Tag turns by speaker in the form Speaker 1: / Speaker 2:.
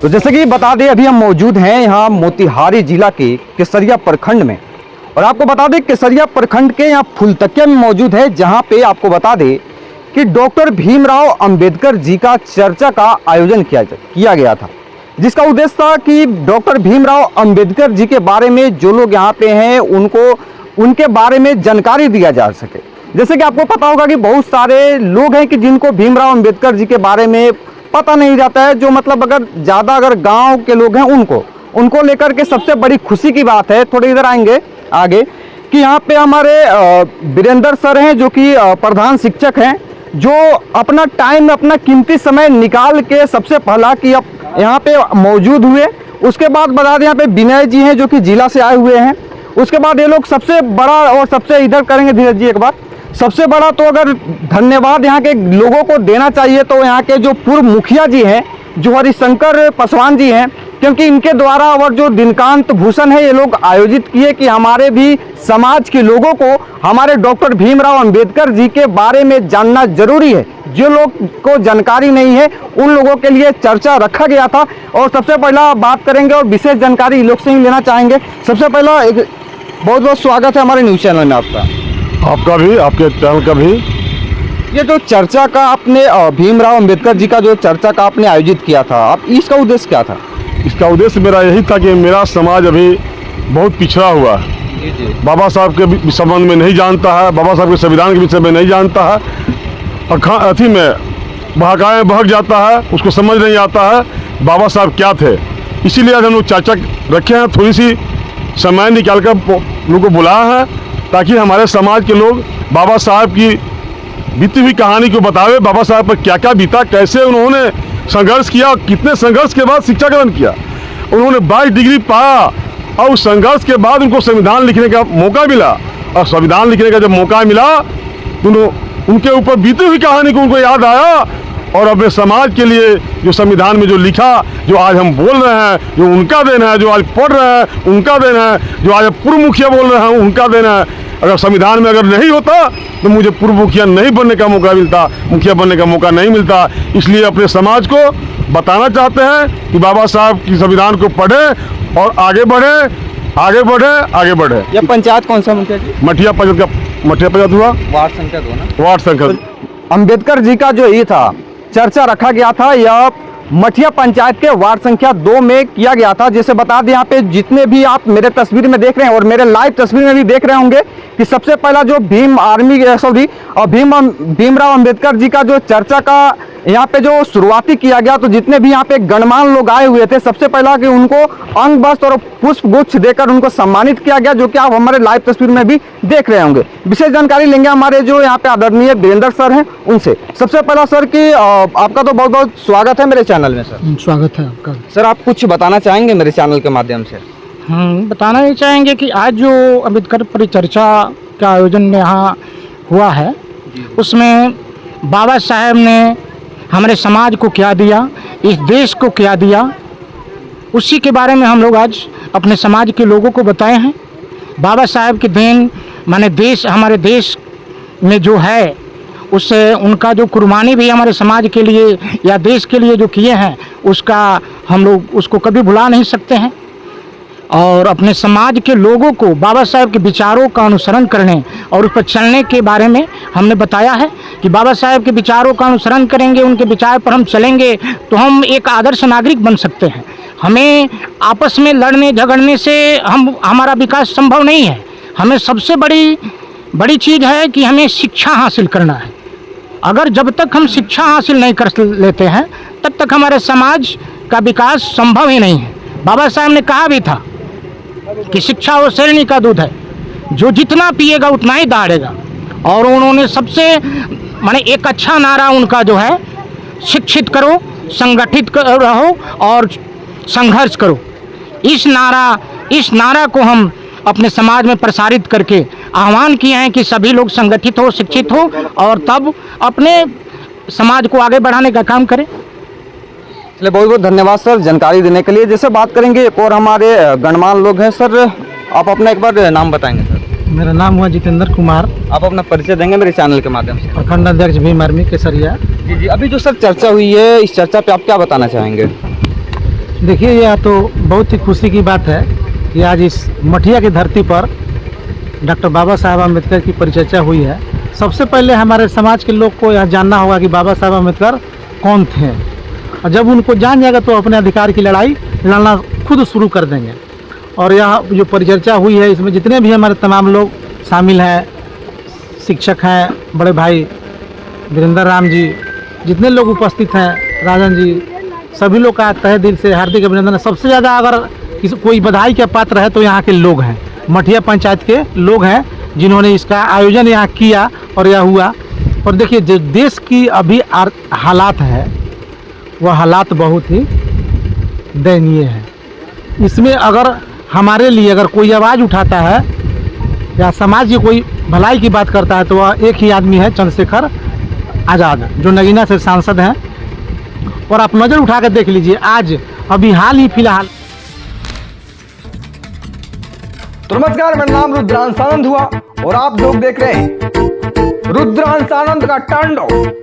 Speaker 1: तो जैसे कि बता दें, अभी हम मौजूद हैं यहाँ मोतिहारी जिला के केसरिया प्रखंड में, और आपको बता दें केसरिया प्रखंड के यहाँ फुलतकिया में मौजूद है, जहाँ पे आपको बता दें कि डॉक्टर भीमराव अंबेडकर जी का चर्चा का आयोजन किया गया था, जिसका उद्देश्य था कि डॉक्टर भीमराव अंबेडकर जी के बारे में जो लोग यहाँ पे हैं उनको उनके बारे में जानकारी दिया जा सके। जैसे कि आपको पता होगा कि बहुत सारे लोग हैं कि जिनको भीमराव अंबेडकर जी के बारे में पता नहीं जाता है, जो मतलब अगर गांव के लोग हैं उनको लेकर के सबसे बड़ी खुशी की बात है, थोड़ी इधर आएंगे आगे, कि यहाँ पे हमारे वीरेंद्र सर हैं जो कि प्रधान शिक्षक हैं, जो अपना टाइम अपना कीमती समय निकाल के सबसे पहला कि अब यहाँ पे मौजूद हुए। उसके बाद बता दें यहाँ पे विनय जी हैं जो कि जिला से आए हुए हैं। उसके बाद ये लोग सबसे बड़ा और सबसे इधर करेंगे धीरज जी एक बार, सबसे बड़ा तो अगर धन्यवाद यहाँ के लोगों को देना चाहिए तो यहाँ के जो पूर्व मुखिया जी हैं, जो हरिशंकर पासवान जी हैं, क्योंकि इनके द्वारा और जो दिनकांत भूषण है ये लोग आयोजित किए कि हमारे भी समाज के लोगों को हमारे डॉक्टर भीमराव अंबेडकर जी के बारे में जानना जरूरी है। जो लोग को जानकारी नहीं है उन लोगों के लिए चर्चा रखा गया था। और सबसे पहला बात करेंगे और विशेष जानकारी लोग से ही लेना चाहेंगे। सबसे पहला एक बहुत बहुत स्वागत है हमारे न्यूज़ चैनल में आपका
Speaker 2: भी, आपके चैनल का भी।
Speaker 1: ये जो चर्चा का आपने भीमराव अंबेडकर जी का जो चर्चा का आपने आयोजित किया था, आप इसका उद्देश्य क्या था?
Speaker 2: इसका उद्देश्य मेरा यही था कि मेरा समाज अभी बहुत पिछड़ा हुआ है, बाबा साहब के संबंध में नहीं जानता है, बाबा साहब के संविधान के विषय में नहीं जानता है, अथी में बहकाए बहक जाता है, उसको समझ नहीं आता है बाबा साहब क्या थे। इसीलिए आज हम लोग चर्चा रखे हैं, थोड़ी सी समय निकाल कर लोगों को बुलाया है ताकि हमारे समाज के लोग बाबा साहब की बीती हुई कहानी को बतावे, बाबा साहब पर क्या क्या बीता, कैसे उन्होंने संघर्ष किया, कितने संघर्ष के बाद शिक्षा ग्रहण किया, उन्होंने 22 डिग्री पाया और उस संघर्ष के बाद उनको संविधान लिखने का मौका मिला। और संविधान लिखने का जब मौका मिला तो उनके ऊपर बीती हुई कहानी को उनको याद आया और अपने समाज के लिए जो संविधान में जो लिखा, जो आज हम बोल रहे हैं, जो उनका देन है, जो आज पढ़ रहे हैं उनका देन है, जो आज पूर्व मुखिया बोल रहे हैं उनका देन है। अगर संविधान में अगर नहीं होता तो मुझे पूर्व मुखिया नहीं बनने का मौका मिलता, मुखिया बनने का मौका नहीं मिलता। इसलिए अपने समाज को बताना चाहते हैं कि बाबा साहब की संविधान को पढ़ें और आगे बढ़े, आगे बढ़े, आगे बढ़े।
Speaker 1: यह पंचायत कौन सा मुखिया जी?
Speaker 2: मठिया पंचायत हुआ,
Speaker 1: वार्ड संख्या 2 ना?
Speaker 2: वार्ड संख्या।
Speaker 1: अंबेडकर जी का जो ये था चर्चा रखा गया था, यह मठिया पंचायत के वार्ड संख्या 2 में किया गया था। जैसे बता दें यहाँ पे जितने भी आप मेरे तस्वीर में देख रहे हैं और मेरे लाइव तस्वीर में भी देख रहे होंगे कि सबसे पहला जो भीमराव अंबेडकर जी का जो चर्चा का यहाँ पे जो शुरुआती किया गया, तो जितने भी यहाँ पे गणमान्य लोग आए हुए थे, सबसे पहला कि उनको अंग वस्त्र और पुष्प गुच्छ देकर उनको सम्मानित किया गया, जो कि आप हमारे लाइव तस्वीर में भी देख रहे होंगे। विशेष जानकारी लेंगे हमारे जो यहाँ पे आदरणीय वीरेंद्र सर हैं उनसे। सबसे पहला सर कि आपका तो बहुत बहुत स्वागत है मेरे चैनल में। सर
Speaker 3: स्वागत है आपका।
Speaker 1: सर आप कुछ बताना चाहेंगे मेरे चैनल के माध्यम से?
Speaker 3: बताना ही चाहेंगे कि आज जो अंबेडकर परिचर्चा का आयोजन यहाँ हुआ है, उसमें बाबा साहेब ने हमारे समाज को क्या दिया, इस देश को क्या दिया, उसी के बारे में हम लोग आज अपने समाज के लोगों को बताए हैं। बाबा साहेब की देन माने देश, हमारे देश में जो है उससे उनका जो कुर्बानी भी हमारे समाज के लिए या देश के लिए जो किए हैं, उसका हम लोग उसको कभी भुला नहीं सकते हैं। और अपने समाज के लोगों को बाबा साहेब के विचारों का अनुसरण करने और उस पर चलने के बारे में हमने बताया है कि बाबा साहेब के विचारों का अनुसरण करेंगे, उनके विचार पर हम चलेंगे तो हम एक आदर्श नागरिक बन सकते हैं। हमें आपस में लड़ने झगड़ने से हमारा विकास संभव नहीं है। हमें सबसे बड़ी चीज़ है कि हमें शिक्षा हासिल करना है। अगर जब तक हम शिक्षा हासिल नहीं कर लेते हैं तब तक हमारे समाज का विकास संभव ही नहीं है। बाबा साहब ने कहा भी था कि शिक्षा वो शेरनी का दूध है, जो जितना पिएगा उतना ही दहाड़ेगा। और उन्होंने सबसे माने एक अच्छा नारा उनका जो है, शिक्षित करो, संगठित रहो और संघर्ष करो। इस नारा को हम अपने समाज में प्रसारित करके आह्वान किए हैं कि सभी लोग संगठित हो, शिक्षित हो और तब अपने समाज को आगे बढ़ाने का काम करें।
Speaker 1: चलिए बहुत बहुत धन्यवाद सर जानकारी देने के लिए। जैसे बात करेंगे एक और हमारे गणमान्य लोग हैं। सर आप अपना एक बार नाम बताएंगे? सर
Speaker 3: मेरा नाम हुआ जितेंद्र कुमार।
Speaker 1: आप अपना परिचय देंगे मेरे चैनल के माध्यम से?
Speaker 3: प्रखंड अध्यक्ष भीम आर्मी केसरिया।
Speaker 1: जी। अभी जो सर चर्चा हुई है, इस चर्चा पे आप क्या बताना चाहेंगे?
Speaker 3: देखिए, यह तो बहुत ही खुशी की बात है कि आज इस मठिया की धरती पर डॉक्टर बाबा साहब अम्बेडकर की परिचर्चा हुई है। सबसे पहले हमारे समाज के लोग को यह जानना होगा कि बाबा साहब अम्बेडकर कौन थे, और जब उनको जान जाएगा तो अपने अधिकार की लड़ाई लड़ना खुद शुरू कर देंगे। और यह जो परिचर्चा हुई है, इसमें जितने भी हमारे तमाम लोग शामिल हैं, शिक्षक हैं, बड़े भाई वीरेंद्र राम जी, जितने लोग उपस्थित हैं, राजन जी, सभी लोग का तहे दिल से हार्दिक अभिनंदन है। सबसे ज़्यादा अगर कोई बधाई के पात्र है तो यहाँ के लोग हैं, मठिया पंचायत के लोग हैं, जिन्होंने इसका आयोजन यहाँ किया और यह हुआ। और देखिए, जो देश की अभी हालात है, वह हालात बहुत ही दयनीय है। इसमें अगर हमारे लिए अगर कोई आवाज़ उठाता है या समाज की कोई भलाई की बात करता है तो वह एक ही आदमी है, चंद्रशेखर आज़ाद, जो नगीना से सांसद हैं। और आप नज़र उठा कर देख लीजिए, आज अभी हाल ही फिलहाल।
Speaker 1: तो नमस्कार, मेरा नाम रुद्रांश आनंद हुआ और आप लोग देख रहे हैं रुद्रांश आनंद का तांडव।